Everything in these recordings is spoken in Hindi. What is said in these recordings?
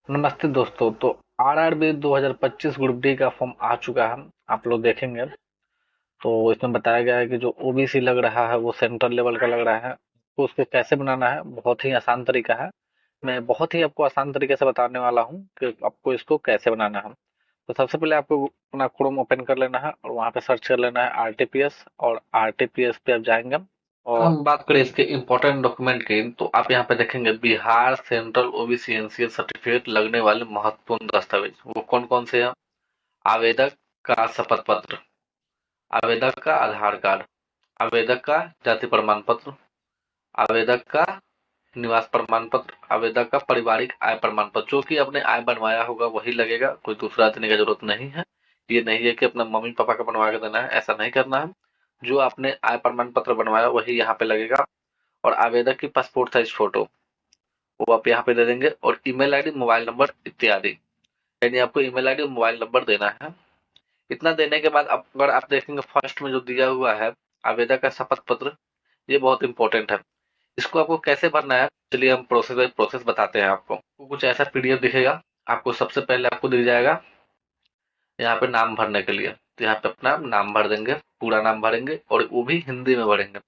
नमस्ते दोस्तों। तो आरआरबी 2025 ग्रुप डी का फॉर्म आ चुका है। आप लोग देखेंगे तो इसमें बताया गया है कि जो ओबीसी लग रहा है वो सेंट्रल लेवल का लग रहा है, तो उसको कैसे बनाना है बहुत ही आसान तरीका है। मैं बहुत ही आपको आसान तरीके से बताने वाला हूँ कि आपको इसको कैसे बनाना है। तो सबसे पहले आपको अपना क्रोम ओपन कर लेना है और वहाँ पे सर्च कर लेना है आरटीपीएस, और आरटीपीएस पे आप जाएंगे और हम बात करें इसके इम्पोर्टेंट डॉक्यूमेंट की, तो आप यहाँ पे देखेंगे Bihar central OBC NCL certificate लगने वाले महत्वपूर्ण दस्तावेज वो कौन कौन से हैं। आवेदक का शपथ पत्र, आवेदक का आधार कार्ड, आवेदक का जाति प्रमाण पत्र, आवेदक का निवास प्रमाण पत्र, आवेदक का पारिवारिक आय प्रमाण पत्र। जो कि आपने आय बनवाया होगा वही लगेगा, कोई दूसरा देने की जरूरत नहीं है। ये नहीं है कि अपना मम्मी पापा का बनवा के देना है, ऐसा नहीं करना है। जो आपने आय प्रमाण पत्र बनवाया वही यहाँ पे लगेगा। और आवेदक की पासपोर्ट साइज फोटो वो आप यहाँ पे दे देंगे, और ईमेल आईडी, मोबाइल नंबर इत्यादि। यानी आपको ईमेल आईडी और मोबाइल नंबर देना है। इतना देने के बाद अगर आप देखेंगे फर्स्ट में जो दिया हुआ है आवेदक का शपथ पत्र, ये बहुत इंपॉर्टेंट है। इसको आपको कैसे भरना है, चलिए हम प्रोसेस बाय प्रोसेस बताते हैं आपको। कुछ ऐसा पीडीएफ दिखेगा आपको। सबसे पहले आपको दिख जाएगा यहाँ पे नाम भरने के लिए, तो यहाँ पे अपना नाम भर देंगे, पूरा नाम भरेंगे और वो भी हिंदी में भरेंगे।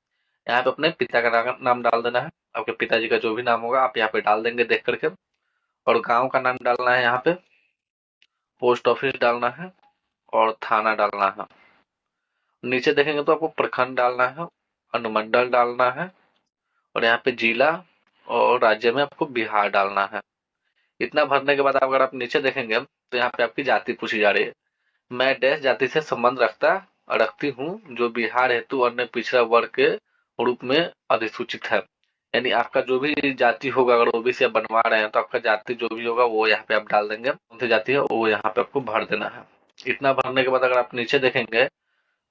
यहाँ पे अपने पिता का नाम डाल देना है। आपके पिताजी का जो भी नाम होगा आप यहाँ पे डाल देंगे देख करके। और गांव का नाम डालना है, यहाँ पे पोस्ट ऑफिस डालना है और थाना डालना है। नीचे देखेंगे तो आपको प्रखंड डालना है, अनुमंडल डालना है, और यहाँ पे जिला और राज्य में आपको बिहार डालना है। इतना भरने के बाद अगर आप नीचे देखेंगे तो यहाँ पे आपकी जाति पूछी जा रही है। मैं डैश जाति से संबंध रखती हूँ जो बिहार हेतु अन्य पिछड़ा वर्ग के रूप में अधिसूचित है। यानी आपका जो भी जाति होगा, अगर ओबीसी आप बनवा रहे हैं तो आपका जाति जो भी होगा वो यहाँ पे आप डाल देंगे, कौन सी जाति है वो यहाँ पे आपको भर देना है। इतना भरने के बाद अगर आप नीचे देखेंगे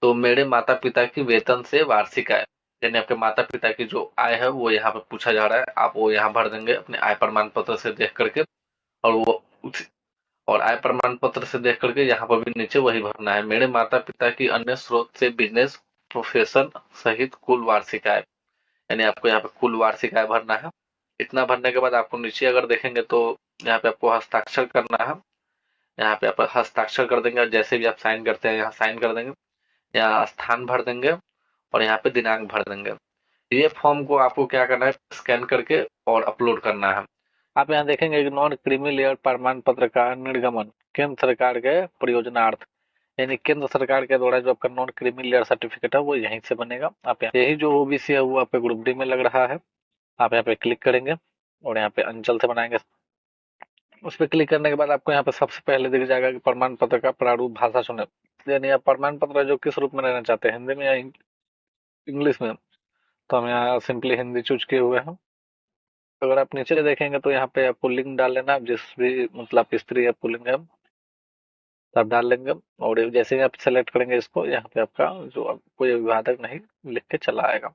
तो मेरे माता पिता की वेतन से वार्षिक आय, यानी आपके माता पिता की जो आय है वो यहाँ पे पूछा जा रहा है, आप वो यहाँ भर देंगे अपने आय प्रमाण पत्र से देख करके। और वो और आय प्रमाण पत्र से देख करके यहाँ पर भी नीचे वही भरना है, मेरे माता पिता की अन्य स्रोत से बिजनेस प्रोफेशन सहित कुल वार्षिक आय। यानी आपको यहाँ पे कुल वार्षिक आय भरना है। इतना भरने के बाद आपको नीचे अगर देखेंगे तो यहाँ पे आपको हस्ताक्षर करना है। यहाँ पे आप हस्ताक्षर कर देंगे और जैसे भी आप साइन करते हैं यहाँ साइन कर देंगे, यहाँ स्थान भर देंगे और यहाँ पे दिनांक भर देंगे। ये फॉर्म को आपको क्या करना है, स्कैन करके और अपलोड करना है। आप यहाँ देखेंगे कि नॉन क्रीमी लेयर प्रमाण पत्र का निर्गमन केंद्र सरकार के परियोजनार्थ, यानी केंद्र सरकार के द्वारा जो आपका नॉन क्रीमी लेयर सर्टिफिकेट है वो यहीं से बनेगा। आप यहाँ यही जो ओबीसी है वो आपके ग्रुप डी में लग रहा है। आप यहाँ पे क्लिक करेंगे और यहाँ पे अंचल से बनाएंगे। उस पर क्लिक करने के बाद आपको यहाँ पे सबसे पहले दिख जाएगा कि प्रमाण पत्र का प्रारूप भाषा चुने, यानी आप प्रमाण पत्र जो किस रूप में लेना चाहते हैं, हिंदी में या इंग्लिश में। तो हम यहाँ सिंपली हिंदी चूज किए हुए हैं। अगर आप नीचे देखेंगे तो यहाँ पे आपको लिंग डाल लेना, आप जिस भी मतलब स्त्री या पुल्लिंग है तो आप डाल लेंगे। और जैसे ही आप सेलेक्ट करेंगे इसको, यहाँ पे आपका जो कोई विवादक नहीं लिख के चला आएगा।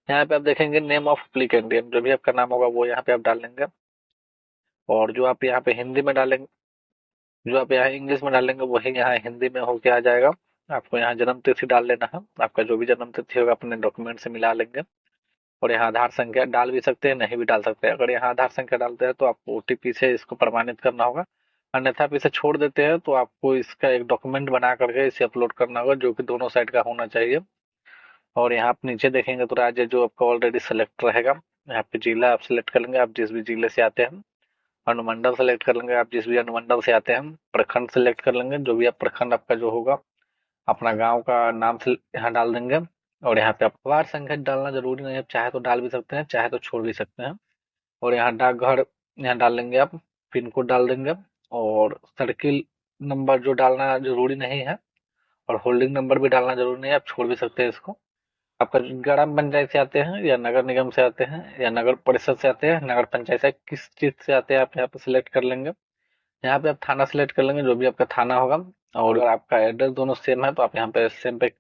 यहाँ पे आप देखेंगे नेम ऑफ एप्लीकेंट, जो भी आपका नाम होगा वो यहाँ पे आप डाल लेंगे। और जो आप यहाँ पे हिंदी में डालेंगे, जो आप यहाँ इंग्लिश में डालेंगे वही यहाँ हिंदी में होके आ जाएगा। आपको यहाँ जन्म तिथि डाल लेना है, आपका जो भी जन्म तिथि होगा अपने डॉक्यूमेंट से मिला लेंगे। और यहाँ आधार संख्या डाल भी सकते हैं, नहीं भी डाल सकते हैं। अगर यहाँ आधार संख्या डालते हैं तो आपको ओटीपी से इसको प्रमाणित करना होगा, अन्यथा आप इसे छोड़ देते हैं तो आपको इसका एक डॉक्यूमेंट बना करके इसे अपलोड करना होगा जो कि दोनों साइड का होना चाहिए। और यहाँ आप नीचे देखेंगे तो राज्य जो आपका ऑलरेडी सेलेक्ट रहेगा, यहाँ पे जिला आप सिलेक्ट कर लेंगे, आप जिस भी जिले से आते हैं। अनुमंडल सेलेक्ट कर लेंगे, आप जिस भी अनुमंडल से आते हैं। प्रखंड सेलेक्ट कर लेंगे, जो भी आप प्रखंड आपका जो होगा, अपना गांव का नाम से यहाँ डाल देंगे। और यहाँ पे आप वार्ड संख्या डालना जरूरी नहीं है, आप चाहे तो डाल भी सकते हैं, चाहे तो छोड़ भी सकते हैं। और यहाँ डाकघर यहाँ डाल लेंगे आप, पिन कोड डाल देंगे। और सर्किल नंबर जो डालना जरूरी नहीं है, और होल्डिंग नंबर भी डालना जरूरी नहीं है, आप छोड़ भी सकते हैं इसको। आपका ग्राम पंचायत से आते हैं या नगर निगम से आते हैं या नगर परिषद से आते हैं, नगर पंचायत से किस चीज से आते हैं आप यहाँ पे सिलेक्ट कर लेंगे। यहाँ पे आप थाना सिलेक्ट कर लेंगे, जो भी आपका थाना होगा। और अगर आपका एड्रेस दोनों सेम है तो आप यहाँ पे सेम पे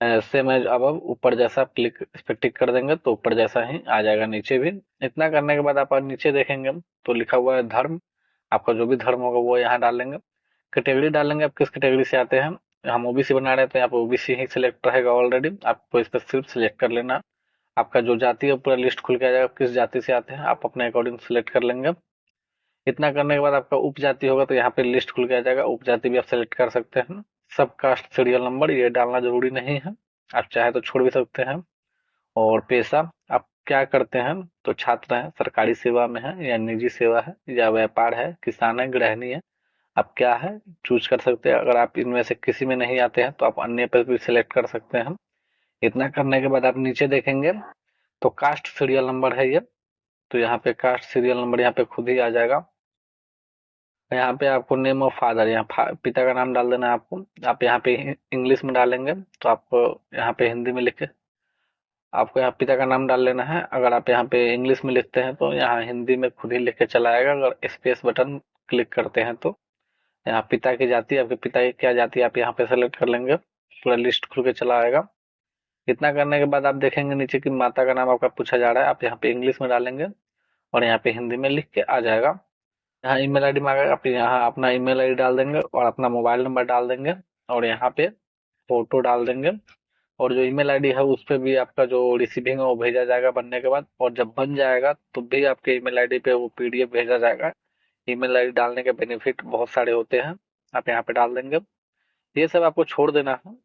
सेम एज अब ऊपर जैसा आप क्लिक इस पे टिक कर देंगे तो ऊपर जैसा ही आ जाएगा नीचे भी। इतना करने के बाद आप नीचे देखेंगे तो लिखा हुआ है धर्म, आपका जो भी धर्म होगा वो यहाँ डालेंगे। कैटेगरी डालेंगे, आप किस कैटेगरी से आते हैं। हम ओबीसी बना रहे हैं तो यहाँ पे ओबीसी ही सिलेक्ट रहेगा ऑलरेडी, आपको इस पर सिर्फ सिलेक्ट कर लेना। आपका जो जाति है पूरा लिस्ट खुल के आ जाएगा, किस जाति से आते हैं आप अपने अकॉर्डिंग सिलेक्ट कर लेंगे। इतना करने के बाद आपका उपजाति होगा तो यहाँ पे लिस्ट खुल के आ जाएगा, उपजाति भी आप सेलेक्ट कर सकते हैं। सब कास्ट सीरियल नंबर ये डालना जरूरी नहीं है, आप चाहे तो छोड़ भी सकते हैं। और पेशा आप क्या करते हैं, तो छात्र हैं, सरकारी सेवा में है या निजी सेवा है या व्यापार है, किसान है, गृहिणी है, आप क्या है चूज कर सकते हैं। अगर आप इनमें से किसी में नहीं आते हैं तो आप अन्य पर भी सिलेक्ट कर सकते हैं। इतना करने के बाद आप नीचे देखेंगे तो कास्ट सीरियल नंबर है ये, तो यहाँ पे कास्ट सीरियल नंबर यहाँ पे खुद ही आ जाएगा। यहाँ पे आपको नेम ऑफ फादर, यहाँ पिता का नाम डाल देना है आपको। आप यहाँ पे इंग्लिश में डालेंगे तो आपको यहाँ पे हिंदी में लिख के आपको यहाँ पिता का नाम डाल लेना है। अगर आप यहाँ पे इंग्लिश में लिखते हैं तो यहाँ हिंदी में खुद ही लिख के चला आएगा। अगर स्पेस बटन क्लिक करते हैं तो यहाँ पिता की जाति, आपके पिता की क्या जाति आप यहाँ पे सेलेक्ट कर लेंगे, पूरा लिस्ट खुल के चला आएगा। इतना करने के बाद आप देखेंगे नीचे की माता का नाम आपका पूछा जा रहा है, आप यहाँ पे इंग्लिश में डालेंगे और यहाँ पे हिंदी में लिख के आ जाएगा। यहाँ ईमेल आईडी मांगेगा, आप यहाँ अपना ईमेल आईडी डाल देंगे और अपना मोबाइल नंबर डाल देंगे और यहाँ पे फोटो डाल देंगे। और जो ईमेल आईडी है उस पे भी आपका जो रिसीविंग है वो भेजा जाएगा बनने के बाद, और जब बन जाएगा तो भी आपके ईमेल आईडी पे वो पीडीएफ भेजा जाएगा। ईमेल आईडी डालने के बेनिफिट बहुत सारे होते हैं, आप यहाँ पे डाल देंगे। ये सब आपको छोड़ देना है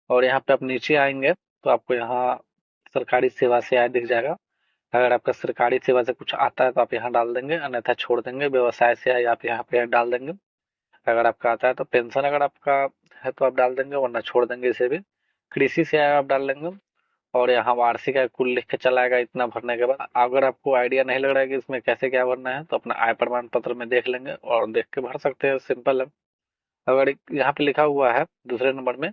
और यहाँ पे आप नीचे आएंगे तो आपको यहाँ सरकारी सेवा से आय दिख जाएगा। अगर आपका सरकारी सेवा से कुछ आता है तो आप यहाँ डाल देंगे, अन्यथा छोड़ देंगे। व्यवसाय से आय आप यहाँ पे डाल देंगे। अगर आपका आता है तो पेंशन अगर आपका है तो आप डाल देंगे, वरना छोड़ देंगे इसे भी। कृषि से आय आप डाल लेंगे और यहाँ वार्षिक आय कुल लिख के चलाएगा। इतना भरने के बाद अगर आपको आइडिया नहीं लग रहा है कि इसमें कैसे क्या भरना है तो अपना आय प्रमाण पत्र में देख लेंगे और देख के भर सकते हैं, सिंपल है। अगर यहाँ पे लिखा हुआ है दूसरे नंबर में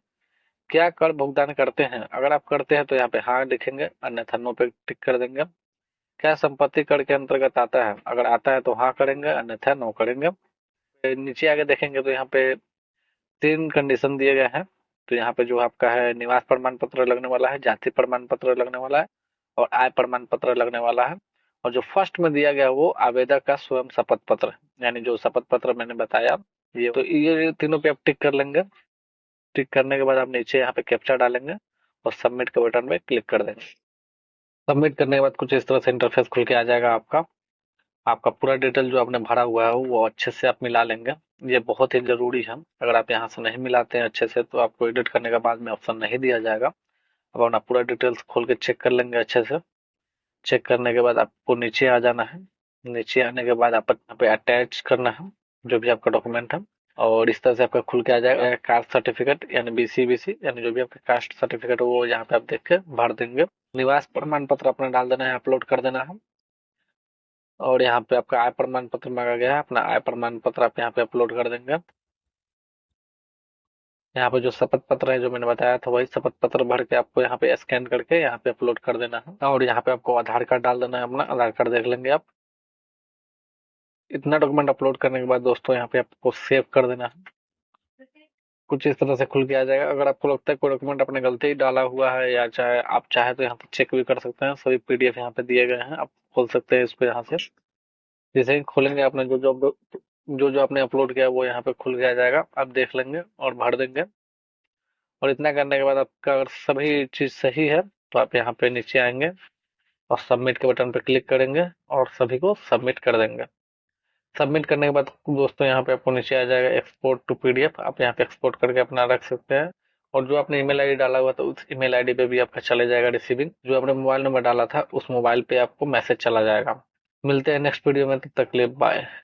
क्या कर भुगतान करते हैं, अगर आप करते हैं तो यहाँ पे हाँ लिखेंगे, अन्यथा नो पे टिक कर देंगे। क्या संपत्ति कर के अंतर्गत आता है, अगर आता है तो हाँ करेंगे, अन्यथा नो करेंगे। नीचे आगे देखेंगे तो यहाँ पे 3 कंडीशन दिए गए हैं। तो यहाँ पे जो आपका है निवास प्रमाण पत्र लगने वाला है, जाति प्रमाण पत्र लगने वाला है और आय प्रमाण पत्र लगने वाला है। और जो फर्स्ट में दिया गया वो आवेदक का स्वयं शपथ पत्र है, यानी जो शपथ पत्र मैंने बताया ये। तो ये तीनों पे आप टिक कर लेंगे। टिक करने के बाद आप नीचे यहाँ पे कैप्चा डालेंगे और सबमिट के बटन पे क्लिक कर देंगे। सबमिट करने के बाद कुछ इस तरह से इंटरफेस खुल के आ जाएगा आपका। आपका पूरा डिटेल जो आपने भरा हुआ है वो अच्छे से आप मिला लेंगे, ये बहुत ही जरूरी है। अगर आप यहाँ से नहीं मिलाते हैं अच्छे से तो आपको एडिट करने के बाद में ऑप्शन नहीं दिया जाएगा। अब अपना पूरा डिटेल्स खोल के चेक कर लेंगे अच्छे से। चेक करने के बाद आपको नीचे आ जाना है। नीचे आने के बाद आप यहाँ पे अटैच करना है जो भी आपका डॉक्यूमेंट है, और इस तरह से आपका खुल के आ जाएगा कास्ट सर्टिफिकेट यानी बीसी यानी जो भी आपका कास्ट सर्टिफिकेट है वो यहाँ पे आप देख के भर देंगे। निवास प्रमाण पत्र अपना डाल देना है, अपलोड कर देना है। और यहाँ पे आपका आय प्रमाण पत्र मांगा गया है, अपना आय प्रमाण पत्र आप यहाँ पे अपलोड कर देंगे। यहाँ पे जो शपथ पत्र है जो मैंने बताया था वही शपथ पत्र भर के आपको यहाँ पे स्कैन करके यहाँ पे अपलोड कर देना है। और यहाँ पे आपको आधार कार्ड डाल देना है, अपना आधार कार्ड देख लेंगे आप। इतना डॉक्यूमेंट अपलोड करने के बाद दोस्तों यहाँ पे आपको सेव कर देना है। कुछ इस तरह से खुल के आ जाएगा। अगर आपको लगता है कोई डॉक्यूमेंट आपने गलती ही डाला हुआ है या चाहे आप चाहे तो यहाँ पे चेक भी कर सकते हैं, सभी पीडीएफ यहाँ पे दिए गए हैं, आप खोल सकते हैं इसको यहाँ से। जैसे ही खोलेंगे आपने जो आपने अपलोड किया वो यहाँ पे खुल के आ जाएगा, आप देख लेंगे और भर देंगे। और इतना करने के बाद आपका अगर सभी चीज सही है तो आप यहाँ पे नीचे आएंगे और सबमिट के बटन पे क्लिक करेंगे और सभी को सबमिट कर देंगे। सबमिट करने के बाद दोस्तों यहाँ पे आपको नीचे आ जाएगा एक्सपोर्ट टू पीडीएफ, आप यहाँ पे एक्सपोर्ट करके अपना रख सकते हैं। और जो आपने ईमेल आईडी डाला हुआ था उस ईमेल आईडी पे भी आपका चले जाएगा रिसीविंग। जो आपने मोबाइल नंबर डाला था उस मोबाइल पे आपको मैसेज चला जाएगा। मिलते हैं नेक्स्ट वीडियो में, तब तक के लिए बाय।